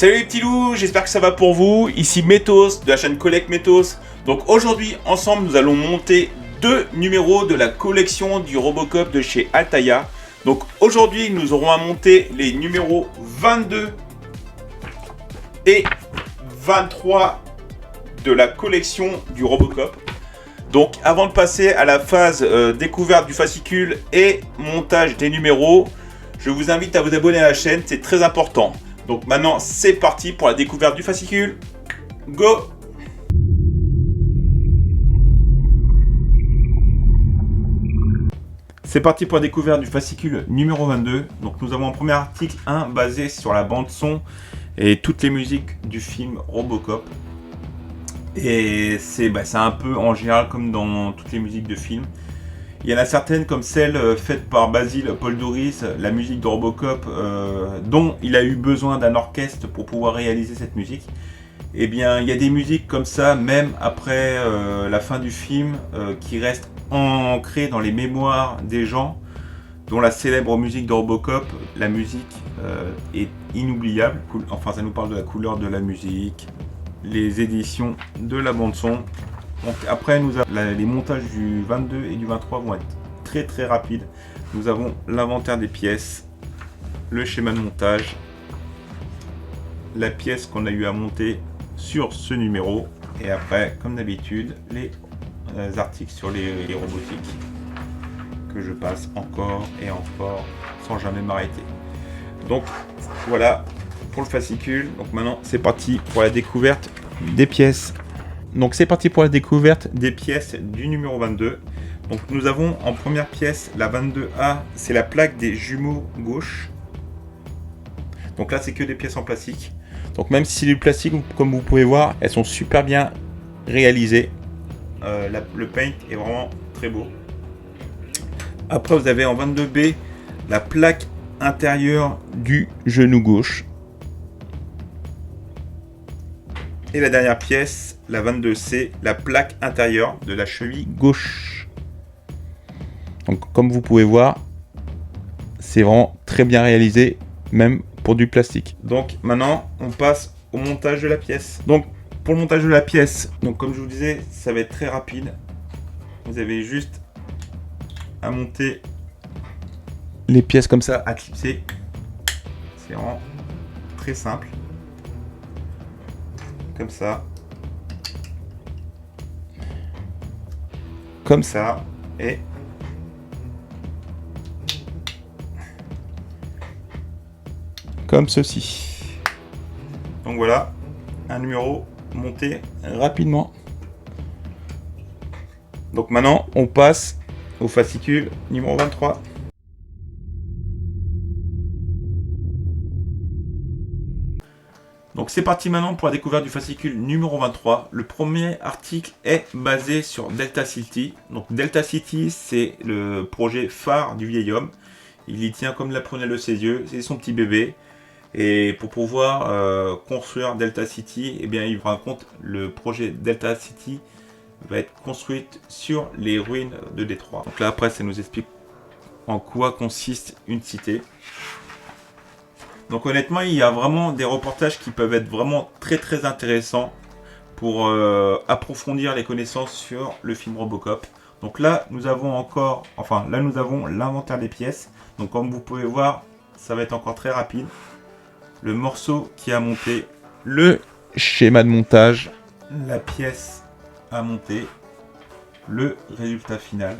Salut les petits loups, j'espère que ça va pour vous. Ici Métos de la chaîne Collect Métos. Donc aujourd'hui, ensemble, nous allons monter deux numéros de la collection du Robocop de chez Altaïa. Donc aujourd'hui, nous aurons à monter les numéros 22 et 23 de la collection du Robocop. Donc avant de passer à la phase découverte du fascicule et montage des numéros, je vous invite à vous abonner à la chaîne, c'est très important. Donc maintenant, c'est parti pour la découverte du fascicule. Go! C'est parti pour la découverte du fascicule numéro 22. Donc nous avons un premier article 1 basé sur la bande son et toutes les musiques du film Robocop. Et c'est un peu en général comme dans toutes les musiques de films. Il y en a certaines comme celle faite par Basil Paul Doris, la musique de Robocop, dont il a eu besoin d'un orchestre pour pouvoir réaliser cette musique. Eh bien, il y a des musiques comme ça, même après la fin du film, qui restent ancrées dans les mémoires des gens, dont la célèbre musique de Robocop. La musique est inoubliable. Enfin, ça nous parle de la couleur de la musique, les éditions de la bande-son. Donc après, nous avons les montages du 22 et du 23 vont être très très rapides. Nous avons l'inventaire des pièces, le schéma de montage, la pièce qu'on a eu à monter sur ce numéro. Et après, comme d'habitude, les articles sur les robotiques que je passe encore et encore sans jamais m'arrêter. Donc voilà pour le fascicule. Donc maintenant, c'est parti pour la découverte des pièces. Donc c'est parti pour la découverte des pièces du numéro 22. Donc nous avons en première pièce la 22A, c'est la plaque des jumeaux gauche. Donc là c'est que des pièces en plastique. Donc même si c'est du plastique, comme vous pouvez voir, elles sont super bien réalisées. Le paint est vraiment très beau. Après vous avez en 22B la plaque intérieure du genou gauche. Et la dernière pièce, la 22C, la plaque intérieure de la cheville gauche. Donc comme vous pouvez voir, c'est vraiment très bien réalisé, même pour du plastique. Donc maintenant, on passe au montage de la pièce. Donc pour le montage de la pièce, donc comme je vous disais, ça va être très rapide. Vous avez juste à monter les pièces comme ça, à clipser. C'est vraiment très simple. Comme ça, et comme ceci. Donc voilà, un numéro monté rapidement. Donc maintenant, on passe au fascicule numéro 23. Donc c'est parti maintenant pour la découverte du fascicule numéro 23. Le premier article est basé sur Delta City. Donc Delta City, c'est le projet phare du vieil homme. Il y tient comme la prunelle de ses yeux, c'est son petit bébé. Et pour pouvoir construire Delta City, eh bien, il vous raconte le projet Delta City va être construite sur les ruines de Détroit. Donc là après, ça nous explique en quoi consiste une cité. Donc honnêtement, il y a vraiment des reportages qui peuvent être vraiment très très intéressants pour approfondir les connaissances sur le film Robocop. Donc là, nous avons l'inventaire des pièces. Donc comme vous pouvez voir, ça va être encore très rapide. Le morceau qui a monté, le schéma de montage, la pièce à monter, le résultat final.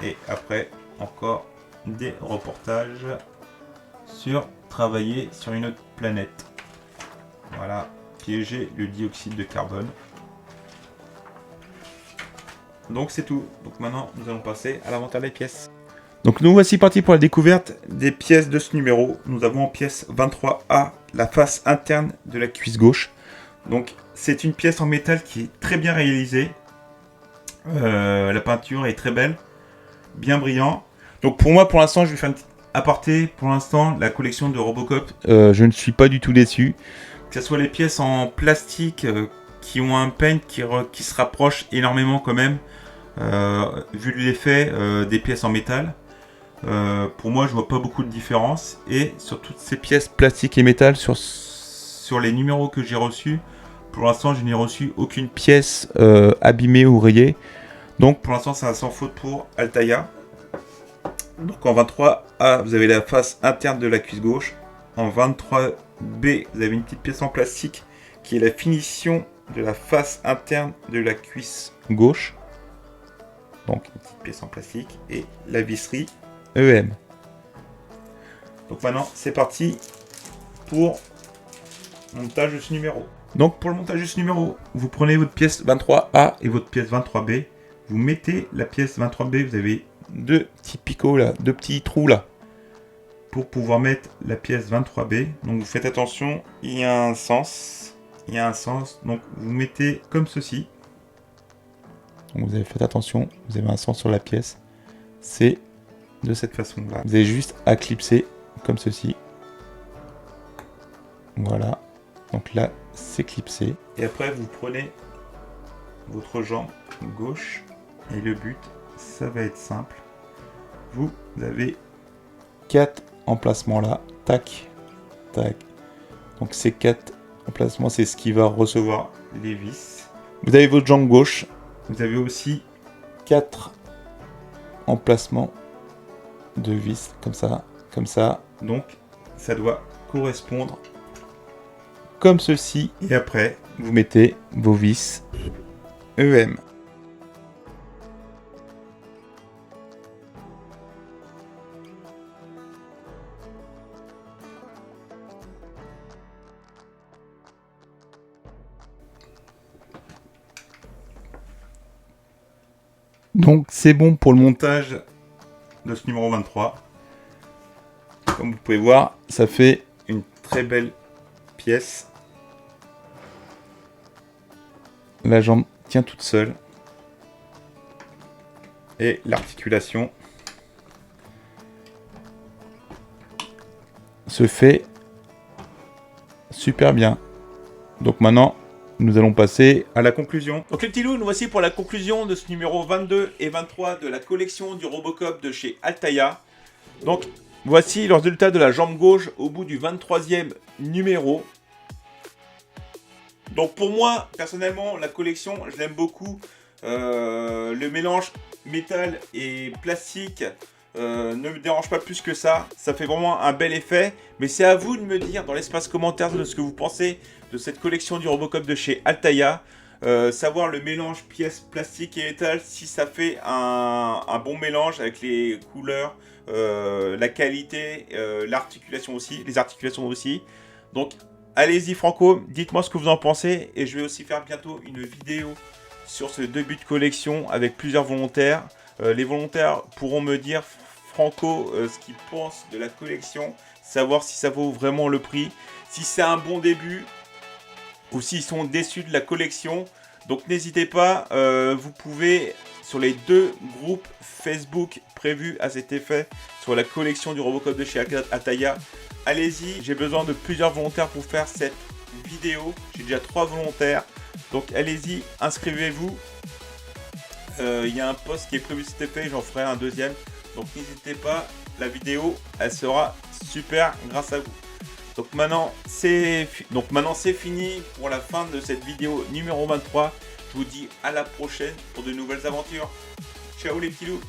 Et après, encore des reportages sur travailler sur une autre planète. Voilà, piéger le dioxyde de carbone. Donc c'est tout. Donc maintenant, nous allons passer à l'inventaire des pièces. Donc nous voici partis pour la découverte des pièces de ce numéro. Nous avons en pièce 23A la face interne de la cuisse gauche. Donc c'est une pièce en métal qui est très bien réalisée. La peinture est très belle, bien brillant. Donc pour moi, pour l'instant, je vais faire une petite aparté. Pour l'instant, la collection de Robocop, je ne suis pas du tout déçu. Que ce soit les pièces en plastique qui ont un paint qui se rapproche énormément quand même, vu l'effet des pièces en métal. Pour moi, je vois pas beaucoup de différence. Et sur toutes ces pièces plastiques et métal, sur les numéros que j'ai reçus, pour l'instant, je n'ai reçu aucune pièce abîmée ou rayée. Donc pour l'instant, c'est un sans faute pour Altaïa. Donc en 23A, vous avez la face interne de la cuisse gauche. En 23B, vous avez une petite pièce en plastique qui est la finition de la face interne de la cuisse gauche. Donc une petite pièce en plastique et la visserie EM. Donc maintenant, c'est parti pour le montage de ce numéro. Donc pour le montage de ce numéro, vous prenez votre pièce 23A et votre pièce 23B. Vous mettez la pièce 23B, vous avez deux petits picots là, deux petits trous là, pour pouvoir mettre la pièce 23B. Donc vous faites attention, il y a un sens. Donc vous mettez comme ceci. Donc vous avez fait attention, vous avez un sens sur la pièce. C'est de cette façon là. Vous avez juste à clipser comme ceci. Voilà. Donc là, c'est clipsé. Et après, vous prenez votre jambe gauche. Et le but, ça va être simple. Vous avez 4 emplacements là. Tac, tac. Donc ces 4 emplacements, c'est ce qui va recevoir les vis. Vous avez votre jambe gauche. Vous avez aussi 4 emplacements de vis. Comme ça, comme ça. Donc, ça doit correspondre comme ceci. Et après, vous mettez vos vis EM. Donc c'est bon pour le montage de ce numéro 23. Comme vous pouvez voir, ça fait une très belle pièce. La jambe tient toute seule. Et l'articulation se fait super bien. Donc maintenant, nous allons passer à la conclusion. Donc les petits loups, nous voici pour la conclusion de ce numéro 22 et 23 de la collection du Robocop de chez Altaïa. Donc voici le résultat de la jambe gauche au bout du 23e numéro. Donc pour moi, personnellement, la collection, je l'aime beaucoup. Le mélange métal et plastique ne me dérange pas plus que ça. Ça fait vraiment un bel effet. Mais c'est à vous de me dire dans l'espace commentaire de ce que vous pensez de cette collection du Robocop de chez Altaïa. Savoir le mélange pièces plastique et métal, si ça fait un bon mélange avec les couleurs, la qualité, l'articulation aussi, les articulations aussi. Donc allez-y Franco, dites-moi ce que vous en pensez. Et je vais aussi faire bientôt une vidéo sur ce début de collection avec plusieurs volontaires. Les volontaires pourront me dire, Franco, ce qu'ils pensent de la collection, savoir si ça vaut vraiment le prix, si c'est un bon début ou s'ils sont déçus de la collection. Donc n'hésitez pas, vous pouvez, sur les 2 groupes Facebook prévus à cet effet, sur la collection du Robocop de chez Altaïa, allez-y, j'ai besoin de plusieurs volontaires pour faire cette vidéo. J'ai déjà 3 volontaires. Donc allez-y, inscrivez-vous. Il y a un post qui est prévu cet effet, j'en ferai un deuxième. Donc n'hésitez pas, la vidéo, elle sera super grâce à vous. Donc maintenant, c'est fini pour la fin de cette vidéo numéro 23. Je vous dis à la prochaine pour de nouvelles aventures. Ciao les petits loups.